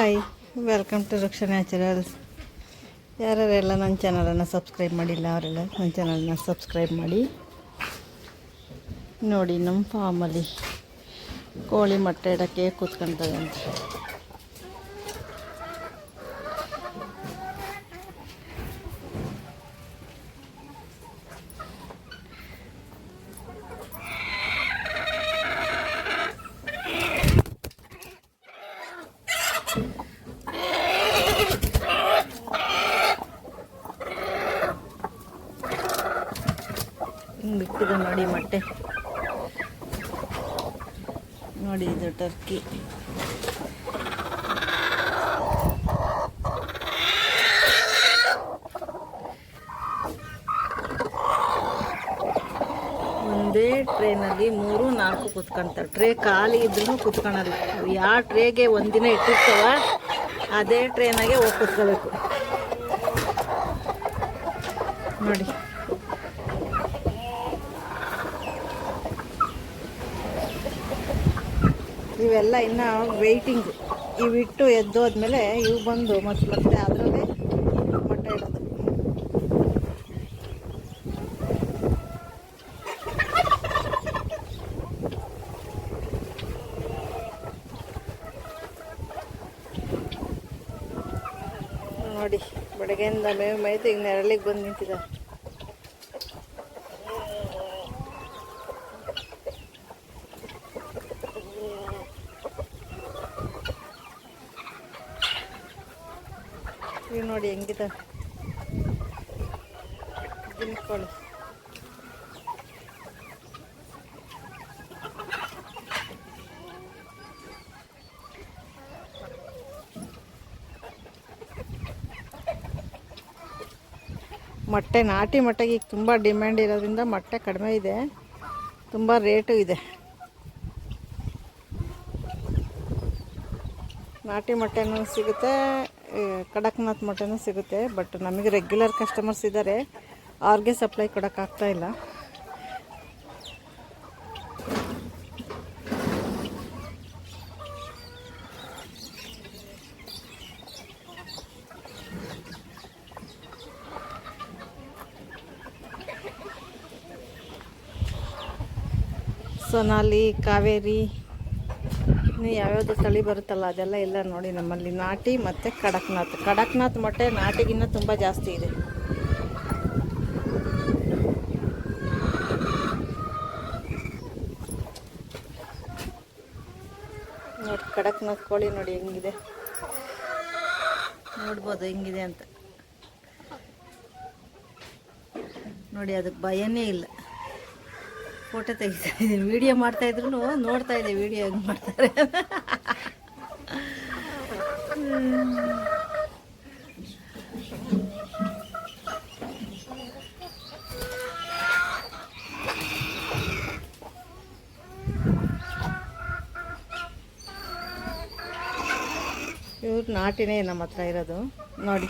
Hi, welcome to Ruksha naturals. ಯಾರ್ಯಾರೆಲ್ಲ ನನ್ನ ಚಾನಲನ್ನು ಸಬ್ಸ್ಕ್ರೈಬ್ ಮಾಡಿಲ್ಲ ಅವರೆಲ್ಲ ನನ್ನ ಚಾನಲನ್ನು ಸಬ್ಸ್ಕ್ರೈಬ್ ಮಾಡಿ. ನೋಡಿ, ನಮ್ಮ ಫಾರ್ಮಲ್ಲಿ ಕೋಳಿ ಮೊಟ್ಟೆ ಇಡೋಕ್ಕೆ ಕೂತ್ಕೊಳ್ತದೆ ಅಂತ. ಬಿಟ್ಟಿದೆ ನೋಡಿ ಮೊಟ್ಟೆ. ನೋಡಿ, ಇದು ಟರ್ಕಿ. ಒಂದೇ ಟ್ರೇನಲ್ಲಿ 3-4 ಕುತ್ಕೊಂತಾರೆ. ಟ್ರೇ ಖಾಲಿ ಇದ್ರೂ ಕುತ್ಕೊಳಲ್ಲ. ಯಾವ ಟ್ರೇಗೆ ಒಂದಿನ ಇಟ್ಟಿರ್ತಾವ ಅದೇ ಟ್ರೇನಾಗೆ ಹೋಗಿ ಕುತ್ಕೋಬೇಕು. ನೋಡಿ, ಇವೆಲ್ಲ ಇನ್ನು ವೆಯ್ಟಿಂಗು. ಇವಿಟ್ಟು ಎದ್ದೋದ್ಮೇಲೆ ಇವು ಬಂದು ಮತ್ತೆ ಅದರಲ್ಲೇ ಮೊಟ್ಟೆ ಇಡೋದು. ನೋಡಿ, ಬೆಳಗ್ಗೆಯಿಂದ ಮೇವು ಮೇಯ್ತು ಈಗ ನೆರಳಿಗೆ ಬಂದು ನಿಂತಿದ್ದಾರೆ. ಇವು ನೋಡಿ ಹೆಂಗಿದೆ ಗಿನ್ಕೋಳಿ. ಮೊಟ್ಟೆ, ನಾಟಿ ಮೊಟ್ಟೆಗೆ ಈಗ ತುಂಬ ಡಿಮ್ಯಾಂಡ್ ಇರೋದ್ರಿಂದ ಮೊಟ್ಟೆ ಕಡಿಮೆ ಇದೆ, ತುಂಬ ರೇಟು ಇದೆ. ನಾಟಿ ಮೊಟ್ಟೆನೂ ಸಿಗುತ್ತೆ, ಕಡಕ್ನಾಥ್ ಮೊಟ್ಟೆನೂ ಸಿಗುತ್ತೆ. ಬಟ್ ನಮಗೆ ರೆಗ್ಯುಲರ್ ಕಸ್ಟಮರ್ಸ್ ಇದ್ದಾರೆ, ಅವ್ರಿಗೆ ಸಪ್ಲೈ ಕೊಡೋಕ್ಕಾಗ್ತಾಯಿಲ್ಲ. ಸೊನಾಲಿ, ಕಾವೇರಿ, ಯಾವ್ಯಾವುದು ತಳಿ ಬರುತ್ತಲ್ಲ ಅದೆಲ್ಲ ಎಲ್ಲ ನೋಡಿ ನಮ್ಮಲ್ಲಿ ನಾಟಿ ಮತ್ತು ಕಡಕ್ನಾಥ್ ಮೊಟ್ಟೆ ನಾಟಿಗಿನ್ನ ತುಂಬ ಜಾಸ್ತಿ ಇದೆ. ನೋಡಿ, ಕಡಕ್ನಾಥ್ ಕೋಳಿ ನೋಡಿ ಹೆಂಗಿದೆ, ನೋಡ್ಬೋದು ಹೆಂಗಿದೆ ಅಂತ. ನೋಡಿ, ಅದಕ್ಕೆ ಭಯನೇ ಇಲ್ಲ. ಫೋಟೋ ತೆಗಿತಾ ಇದ್ದೀನಿ, ವಿಡಿಯೋ ಮಾಡ್ತಾಯಿದ್ರು ನೋಡ್ತಾ ಇದ್ದೆ ವಿಡಿಯೋ ಹೆಂಗೆ ಮಾಡ್ತಾರೆ. ಇವ್ರು ನಾಟಿನೇ ನಮ್ಮ ಹತ್ರ ಇರೋದು ನೋಡಿ.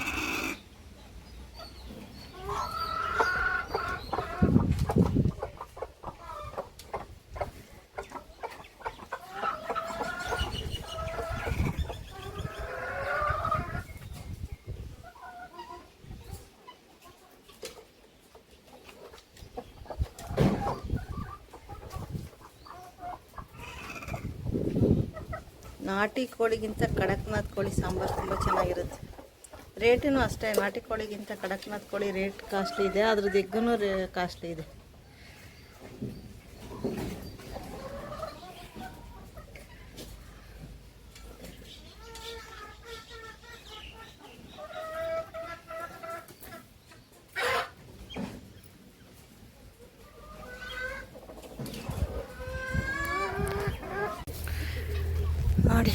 ನಾಟಿ ಕೋಳಿಗಿಂತ ಕಡಕ್ನಾಥ್ ಕೋಳಿ ಸಾಂಬಾರು ತುಂಬ ಚೆನ್ನಾಗಿರುತ್ತೆ. ರೇಟೂ ಅಷ್ಟೇ, ನಾಟಿ ಕೋಳಿಗಿಂತ ಕಡಕ್ನಾಥ್ ಕೋಳಿ ರೇಟ್ ಕಾಸ್ಟ್ಲಿ ಇದೆ, ಅದ್ರದ್ದು ಎಗ್ಗೂ ಕಾಸ್ಟ್ಲಿ ಇದೆ. ನೋಡಿ,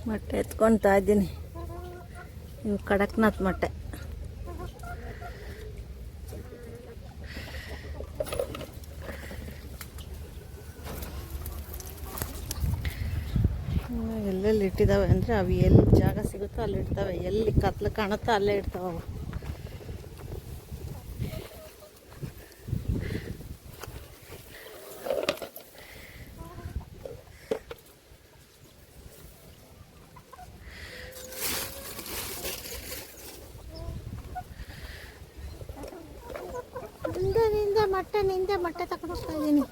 ಮೊಟ್ಟೆ ಎತ್ಕೊಳ್ತಾ ಇದ್ದೀನಿ. ಇವು ಕಡಕ್ನಾಥ್ ಮೊಟ್ಟೆ. ಎಲ್ಲೆಲ್ಲಿ ಇಟ್ಟಿದ್ದಾವೆ ಅಂದರೆ ಅವು ಎಲ್ಲಿ ಜಾಗ ಸಿಗುತ್ತೋ ಅಲ್ಲಿ ಇಡ್ತವೆ, ಎಲ್ಲಿ ಕತ್ಲು ಕಾಣುತ್ತೋ ಅಲ್ಲೇ ಇಡ್ತಾವೆ ಅವು. ನಿಂದೆ ಮೊಟ್ಟೆ ತಗೊಂಡು ಹೋಗ್ತಾ ಇದ್ದೀನಿ.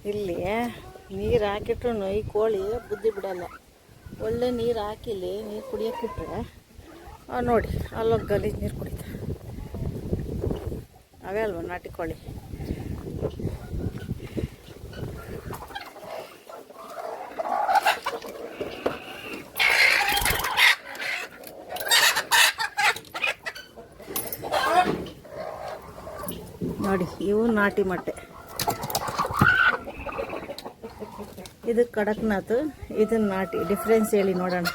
ಇಲ್ಲಿ ನೀರು ಹಾಕಿಟ್ರು ಈ ಕೋಳಿ ಬುದ್ಧಿ ಬಿಡಲ್ಲ. ಒಳ್ಳೆ ನೀರು ಹಾಕಿಲ್ಲಿ ನೀರು ಕುಡಿಯೋಕೆ ಬಿಟ್ರೆ ನೋಡಿ ಅಲ್ಲೋಗಿ ಗಲೀಜು ನೀರು ಕುಡಿತ. ಅವೇ ಅಲ್ವ ನಾಟಿ ಕೋಳಿ. ನೋಡಿ ಇವು ನಾಟಿ ಮೊಟ್ಟೆ. ಇದು ಕಡಕ್ನಾಥ್, ಇದು ನಾಟಿ. ಡಿಫ್ರೆನ್ಸ್ ಹೇಳಿ ನೋಡೋಣ.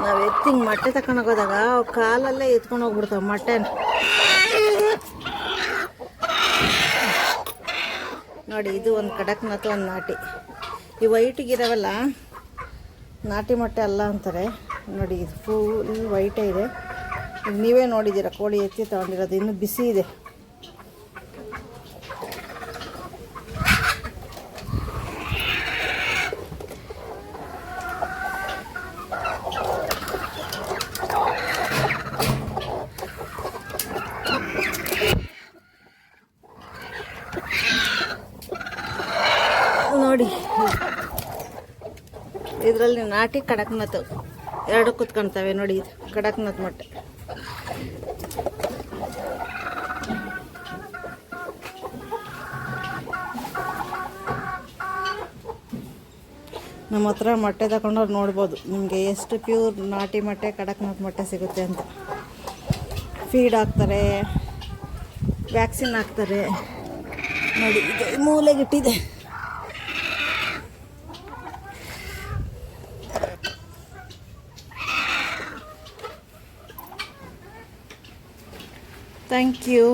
ನಾವು ಎತ್ತಿಂಗ್ ಮೊಟ್ಟೆ ತಗೊಂಡೋಗೋದಾಗ ಕಾಲಲ್ಲೇ ಎತ್ಕೊಂಡು ಹೋಗ್ಬಿಡ್ತಾವೆ ಮೊಟ್ಟೆನ. ನೋಡಿ ಇದು ಒಂದು ಕಡಕ್ನಾಥ್, ಒಂದು ನಾಟಿ. ಈ ವೈಟಿಗಿರವಲ್ಲ ನಾಟಿ ಮೊಟ್ಟೆ ಅಲ್ಲ ಅಂತಾರೆ. ನೋಡಿ ಇದು ಫುಲ್ ವೈಟೇ ಇದೆ. ಈಗ ನೀವೇ ನೋಡಿದ್ದೀರ ಕೋಳಿ ಎತ್ತಿ ತಗೊಂಡಿರೋದು, ಇನ್ನೂ ಬಿಸಿ ಇದೆ. ನೋಡಿ ಇದರಲ್ಲಿ ನಾಟಿ ಕಡಕ್ನಾಥ್ ಎರಡು ಕುತ್ಕೊಳ್ತವೆ. ನೋಡಿ ಇದು ಕಡಕ್ನಾಥ್ ಮೊಟ್ಟೆ. ನಮ್ಮ ಹತ್ರ ಮೊಟ್ಟೆ ತಗೊಂಡವ್ರು ನೋಡ್ಬೋದು ನಿಮಗೆ ಎಷ್ಟು ಪ್ಯೂರ್ ನಾಟಿ ಮೊಟ್ಟೆ ಕಡಕ್ನಾಥ್ ಮೊಟ್ಟೆ ಸಿಗುತ್ತೆ ಅಂತ. ಫೀಡ್ ಹಾಕ್ತಾರೆ, ವ್ಯಾಕ್ಸಿನ್ ಹಾಕ್ತಾರೆ. ನೋಡಿ ಇದು ಮೂಲೆಗಿಟ್ಟಿದೆ. Thank you.